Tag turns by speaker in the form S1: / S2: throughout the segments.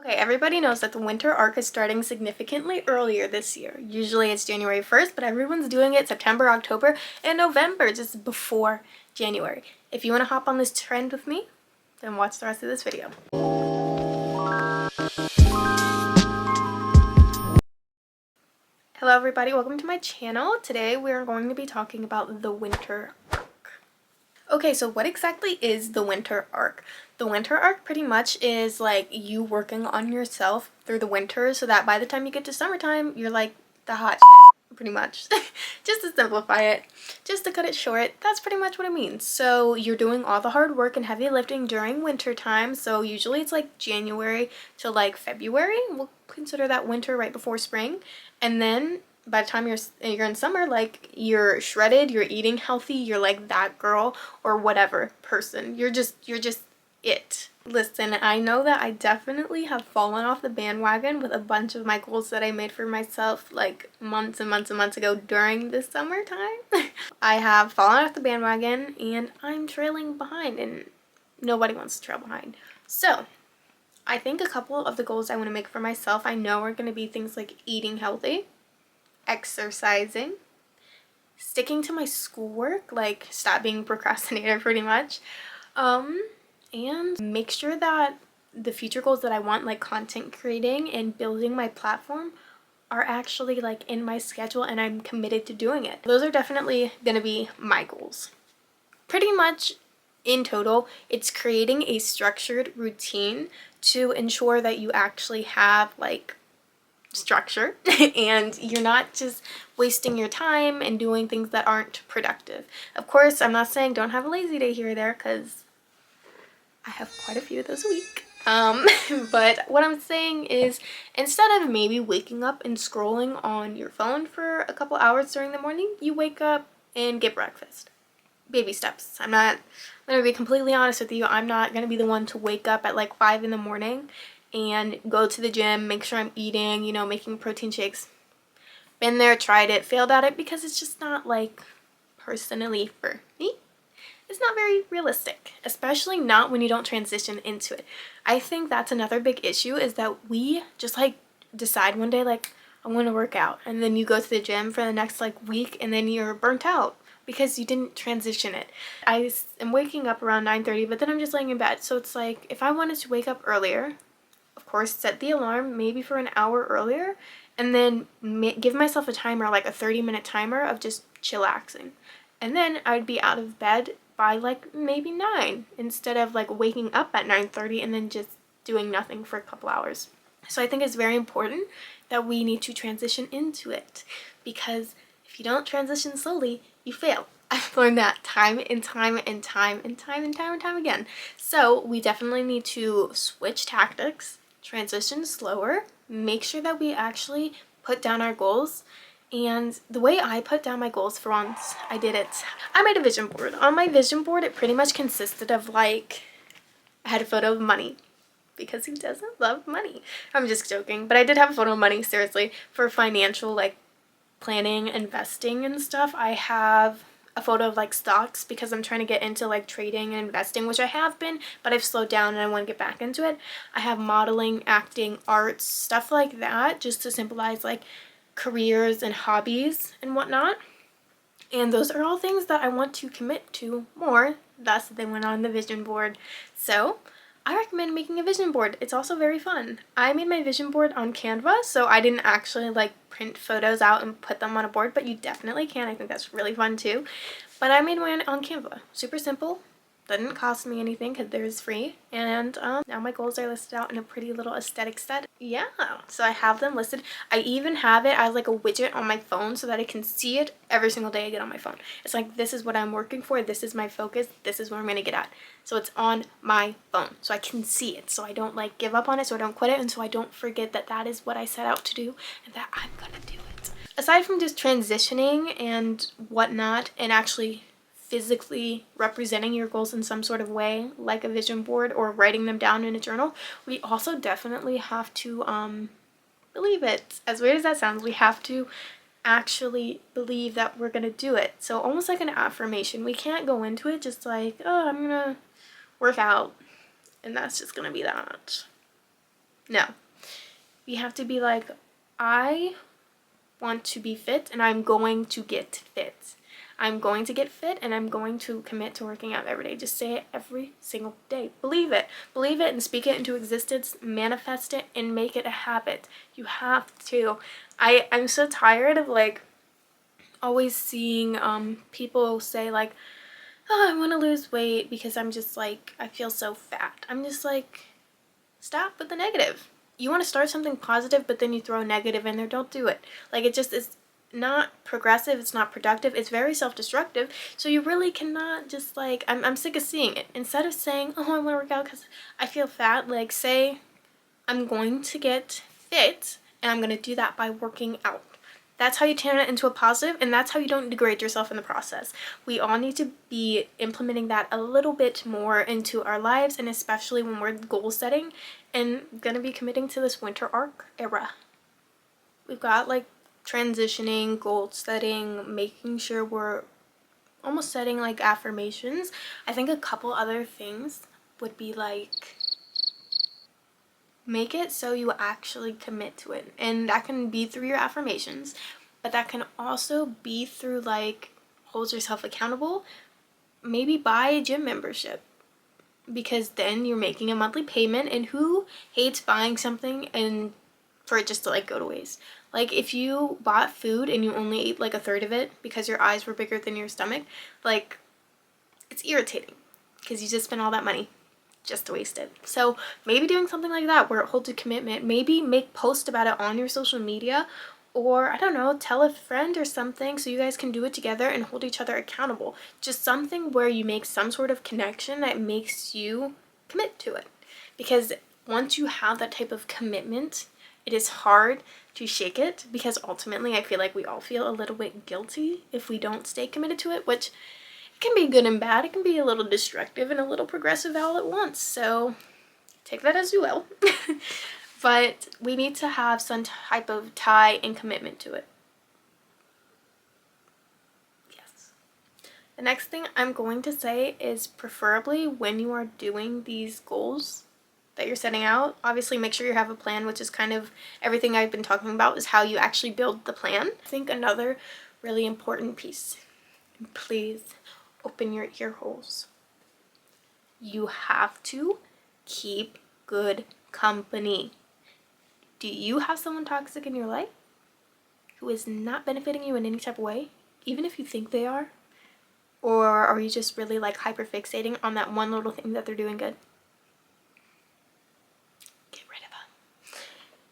S1: Okay, everybody knows that the winter arc is starting significantly earlier this year. Usually it's January 1st, but everyone's doing it September, October, and November, just before January. If you want to hop on this trend with me, then watch the rest of this video. Hello everybody, welcome to my channel. Today we are going to be talking about the winter arc. Okay, so what exactly is the winter arc? The winter arc pretty much is like you working on yourself through the winter so that by the time you get to summertime, you're like the hot shit, pretty much. Just to simplify it, just to cut it short, that's pretty much what it means. So you're doing all the hard work and heavy lifting during winter time. So usually it's like January to like February. We'll consider that winter right before spring. And then by the time you're in summer, like you're shredded, you're eating healthy, you're like that girl or whatever person. You're just it. Listen, I know that I definitely have fallen off the bandwagon with a bunch of my goals that I made for myself like months and months and months ago during the summertime. I have fallen off the bandwagon and I'm trailing behind, and nobody wants to trail behind. So I think a couple of the goals I want to make for myself, I know are going to be things like eating healthy, exercising, sticking to my schoolwork, like stop being a procrastinator pretty much, and make sure that the future goals that I want, like content creating and building my platform, are actually like in my schedule and I'm committed to doing it. Those are definitely gonna be my goals. Pretty much in total, it's creating a structured routine to ensure that you actually have like structure and you're not just wasting your time and doing things that aren't productive. Of course, I'm not saying don't have a lazy day here or there, because I have quite a few of those a week. But what I'm saying is, instead of maybe waking up and scrolling on your phone for a couple hours during the morning, you wake up and get breakfast. Baby steps. I'm gonna be completely honest with you, I'm not gonna be the one to wake up at like 5 in the morning and go to the gym, make sure I'm eating, you know, making protein shakes. Been there, tried it, failed at it, because it's just not like personally for me. It's not very realistic, especially not when you don't transition into it. I think that's another big issue, is that we just like decide one day like I'm going to work out, and then you go to the gym for the next like week and then you're burnt out because you didn't transition it. I am waking up around 9:30, but then I'm just laying in bed. So it's like if I wanted to wake up earlier, of course, set the alarm maybe for an hour earlier, and then give myself a timer, like a 30-minute timer of just chillaxing. And then I would be out of bed by like maybe 9 instead of like waking up at 9:30 and then just doing nothing for a couple hours. So I think it's very important that we need to transition into it, because if you don't transition slowly, you fail. I've learned that time and time and time and time and time and time again. So we definitely need to switch tactics, transition slower, make sure that we actually put down our goals. And the way I put down my goals, for once, I did it. I made a vision board. On my vision board, it pretty much consisted of like, I had a photo of money, because who doesn't love money? I'm just joking, but I did have a photo of money, seriously, for financial like planning, investing and stuff. I have a photo of like stocks, because I'm trying to get into like trading and investing, which I have been, but I've slowed down and I want to get back into it. I have modeling, acting, arts, stuff like that, just to symbolize like careers and hobbies and whatnot. And those are all things that I want to commit to more, thus they went on the vision board. So I recommend making a vision board. It's also very fun. I made my vision board on Canva, so I didn't actually like print photos out and put them on a board, but you definitely can. I think that's really fun too. But I made mine on Canva. Super simple. Didn't cost me anything because theirs is free. And now my goals are listed out in a pretty little aesthetic set. Yeah, so I have them listed. I even have it as like a widget on my phone so that I can see it every single day I get on my phone. It's like, this is what I'm working for, this is my focus, this is what I'm gonna get at. So it's on my phone so I can see it, so I don't like give up on it, so I don't quit it, and so I don't forget that that is what I set out to do and that I'm gonna do it. Aside from just transitioning and whatnot and actually physically representing your goals in some sort of way, like a vision board or writing them down in a journal, we also definitely have to believe it. As weird as that sounds, we have to actually believe that we're gonna do it. So almost like an affirmation. We can't go into it just like, oh, I'm gonna work out and that's just gonna be that. No. You have to be like, I want to be fit and I'm going to get fit. I'm going to get fit and I'm going to commit to working out every day. Just say it every single day. Believe it. Believe it and speak it into existence. Manifest it and make it a habit. You have to. I'm so tired of like always seeing people say like, oh, I want to lose weight because I'm just like, I feel so fat. I'm just like, stop with the negative. You want to start something positive, but then you throw negative in there. Don't do it. Like, it just is not progressive. It's not productive. It's very self-destructive. So you really cannot just like, I'm sick of seeing it. Instead of saying, oh, I want to work out because I feel fat, like say, I'm going to get fit and I'm going to do that by working out. That's how you turn it into a positive, and that's how you don't degrade yourself in the process. We all need to be implementing that a little bit more into our lives, and especially when we're goal setting and going to be committing to this winter arc era. We've got like transitioning, goal setting, making sure we're almost setting like affirmations. I think a couple other things would be like, make it so you actually commit to it, and that can be through your affirmations, but that can also be through like, hold yourself accountable. Maybe buy a gym membership, because then you're making a monthly payment, and who hates buying something and for it just to like go to waste? Like if you bought food and you only ate like a third of it because your eyes were bigger than your stomach, like it's irritating because you just spent all that money just to waste it. So maybe doing something like that where it holds a commitment. Maybe make posts about it on your social media, or I don't know, tell a friend or something so you guys can do it together and hold each other accountable. Just something where you make some sort of connection that makes you commit to it. Because once you have that type of commitment, it is hard to shake it, because ultimately I feel like we all feel a little bit guilty if we don't stay committed to it, which can be good and bad. It can be a little destructive and a little progressive all at once, so take that as you will. But we need to have some type of tie and commitment to it. Yes. The next thing I'm going to say is, preferably when you are doing these goals that you're setting out, obviously make sure you have a plan, which is kind of everything I've been talking about, is how you actually build the plan. I think another really important piece, please open your ear holes. You have to keep good company. Do you have someone toxic in your life who is not benefiting you in any type of way, even if you think they are? Or are you just really like hyper fixating on that one little thing that they're doing good? Get rid of them.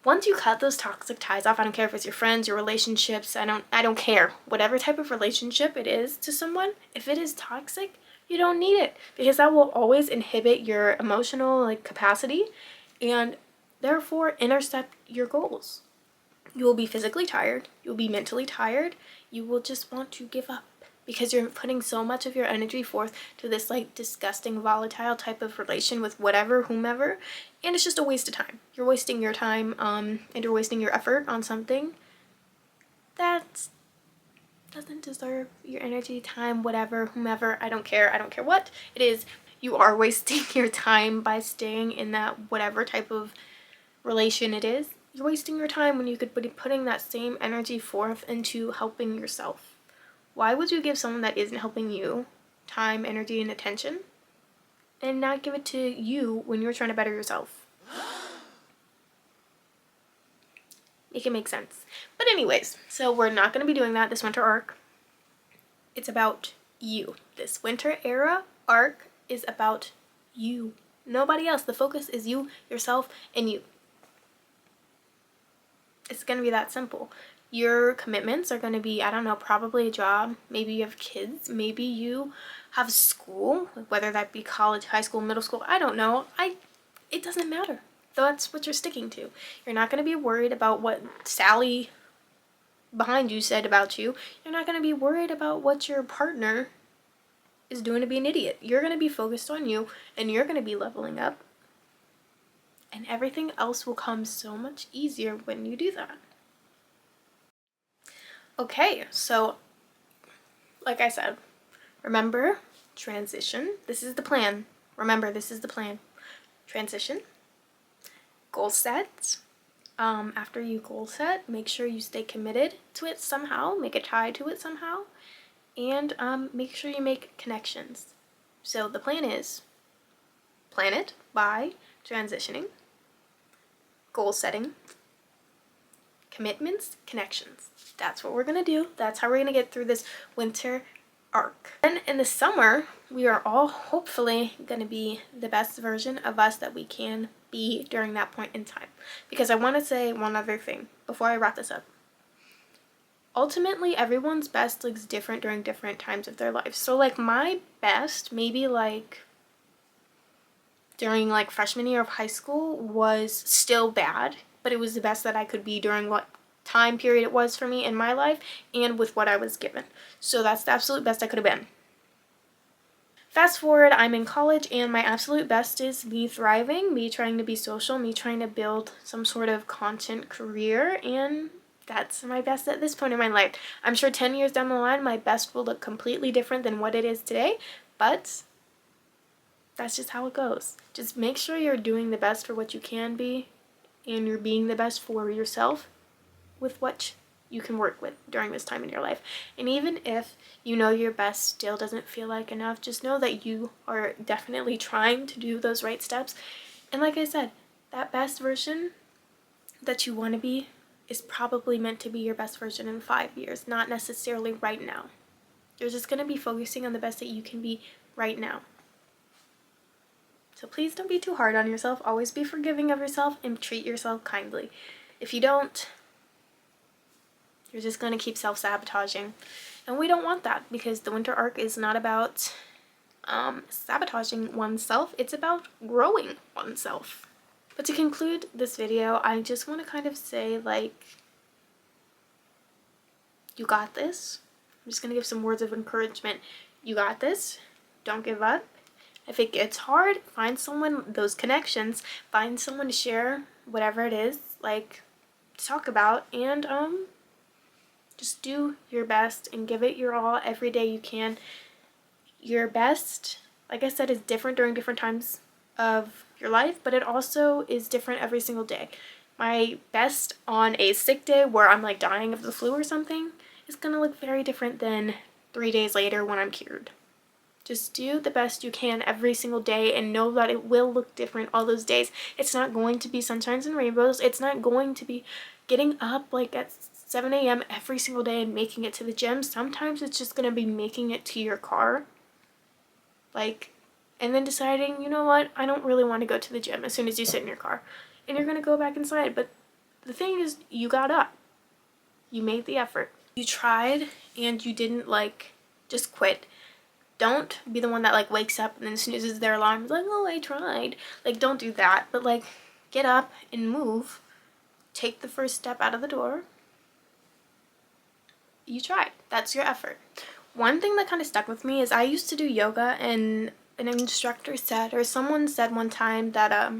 S1: Once you cut those toxic ties off, I don't care if it's your friends, your relationships, I don't care. Whatever type of relationship it is to someone, if it is toxic, you don't need it, because that will always inhibit your emotional like capacity and therefore intercept your goals. You will be physically tired, you'll be mentally tired, you will just want to give up because you're putting so much of your energy forth to this like disgusting, volatile type of relation with whatever, whomever, and it's just a waste of time. You're wasting your time and you're wasting your effort on something that doesn't deserve your energy, time, whatever, whomever. I don't care what it is. You are wasting your time by staying in that whatever type of relation it is. You're wasting your time when you could be putting that same energy forth into helping yourself. Why would you give someone that isn't helping you time, energy, and attention and not give it to you when you're trying to better yourself? Make it make sense. But anyways, so we're not going to be doing that this winter arc. It's about you. This winter era arc is about you. Nobody else. The focus is you, yourself, and you. It's going to be that simple. Your commitments are going to be, I don't know, probably a job. Maybe you have kids. Maybe you have school, whether that be college, high school, middle school. I don't know. It doesn't matter. That's what you're sticking to. You're not going to be worried about what Sally behind you said about you. You're not going to be worried about what your partner is doing to be an idiot. You're going to be focused on you, and you're going to be leveling up. And everything else will come so much easier when you do that. Okay, so like I said, remember, transition. This is the plan. Remember, this is the plan. Transition, Goal set. After you goal set, make sure you stay committed to it somehow, make a tie to it somehow, and make sure you make connections. So the plan is plan it by transitioning, goal setting, commitments, connections. That's what we're gonna do. That's how we're gonna get through this winter arc. Then in the summer, we are all hopefully gonna be the best version of us that we can be during that point in time. Because I want to say one other thing before I wrap this up. Ultimately, everyone's best looks different during different times of their lives. So like my best, maybe like during like freshman year of high school, was still bad, but it was the best that I could be during what time period it was for me in my life and with what I was given. So that's the absolute best I could have been. Fast forward, I'm in college and my absolute best is me thriving, me trying to be social, me trying to build some sort of content career, and that's my best at this point in my life. I'm sure 10 years down the line, my best will look completely different than what it is today, but that's just how it goes. Just make sure you're doing the best for what you can be, and you're being the best for yourself with what you can work with during this time in your life. And even if you know your best still doesn't feel like enough, just know that you are definitely trying to do those right steps. And like I said, that best version that you want to be is probably meant to be your best version in 5 years, not necessarily right now. You're just going to be focusing on the best that you can be right now. So please don't be too hard on yourself. Always be forgiving of yourself and treat yourself kindly. If you don't, you're just going to keep self-sabotaging. And we don't want that, because the winter arc is not about sabotaging oneself. It's about growing oneself. But to conclude this video, I just want to kind of say, like, you got this. I'm just going to give some words of encouragement. You got this. Don't give up. If it gets hard, find someone, those connections, find someone to share whatever it is, like, to talk about, and just do your best and give it your all every day you can. Your best, like I said, is different during different times of your life, but it also is different every single day. My best on a sick day where I'm like dying of the flu or something is going to look very different than 3 days later when I'm cured. Just do the best you can every single day and know that it will look different all those days. It's not going to be sunshines and rainbows. It's not going to be getting up like at 7 a.m. every single day and making it to the gym. Sometimes it's just going to be making it to your car. Like, and then deciding, you know what, I don't really want to go to the gym as soon as you sit in your car. And you're going to go back inside. But the thing is, you got up. You made the effort. You tried and you didn't like just quit. Don't be the one that like wakes up and then snoozes their alarm. Like, oh, I tried. Like, don't do that. But like, get up and move. Take the first step out of the door. You tried. That's your effort. One thing that kind of stuck with me is I used to do yoga, and an instructor said, or someone said one time, that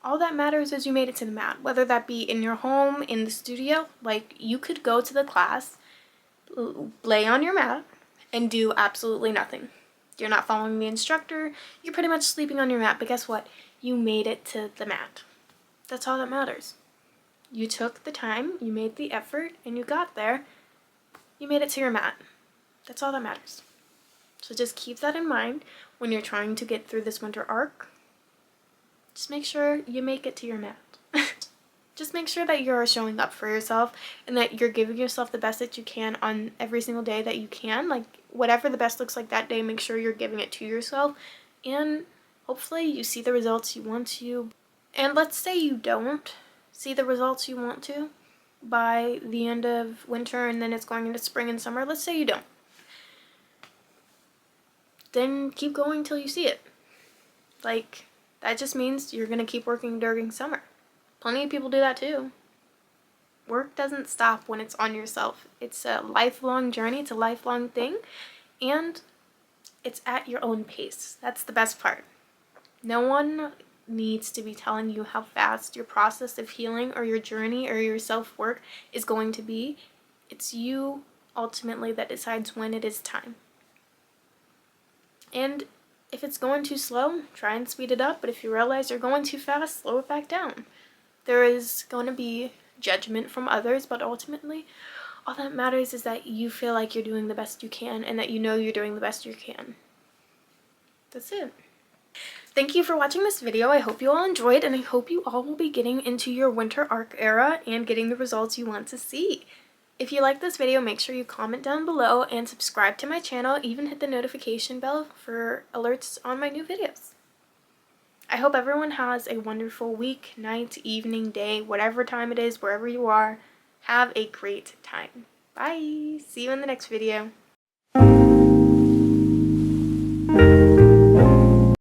S1: all that matters is you made it to the mat. Whether that be in your home, in the studio, like you could go to the class, lay on your mat, and do absolutely nothing. You're not following the instructor. You're pretty much sleeping on your mat, but guess what? You made it to the mat. That's all that matters. You took the time, you made the effort, and you got there. You made it to your mat. That's all that matters. So just keep that in mind when you're trying to get through this winter arc. Just make sure you make it to your mat. Just make sure that you're showing up for yourself and that you're giving yourself the best that you can on every single day that you can. Like, whatever the best looks like that day, make sure you're giving it to yourself. And hopefully you see the results you want to. And let's say you don't see the results you want to by the end of winter and then it's going into spring and summer. Let's say you don't. Then keep going till you see it. Like, that just means you're going to keep working during summer. Plenty of people do that too. Work doesn't stop when it's on yourself. It's a lifelong journey. It's a lifelong thing. And it's at your own pace. That's the best part. No one needs to be telling you how fast your process of healing or your journey or your self-work is going to be. It's you ultimately that decides when it is time. And If it's going too slow, try and speed it up, but if you realize you're going too fast, slow it back down. There is going to be judgment from others, but ultimately, all that matters is that you feel like you're doing the best you can and that you know you're doing the best you can. That's it. Thank you for watching this video. I hope you all enjoyed, and I hope you all will be getting into your winter arc era and getting the results you want to see. If you like this video, make sure you comment down below and subscribe to my channel. Even hit the notification bell for alerts on my new videos. I hope everyone has a wonderful week, night, evening, day, whatever time it is, wherever you are. Have a great time. Bye! See you in the next video.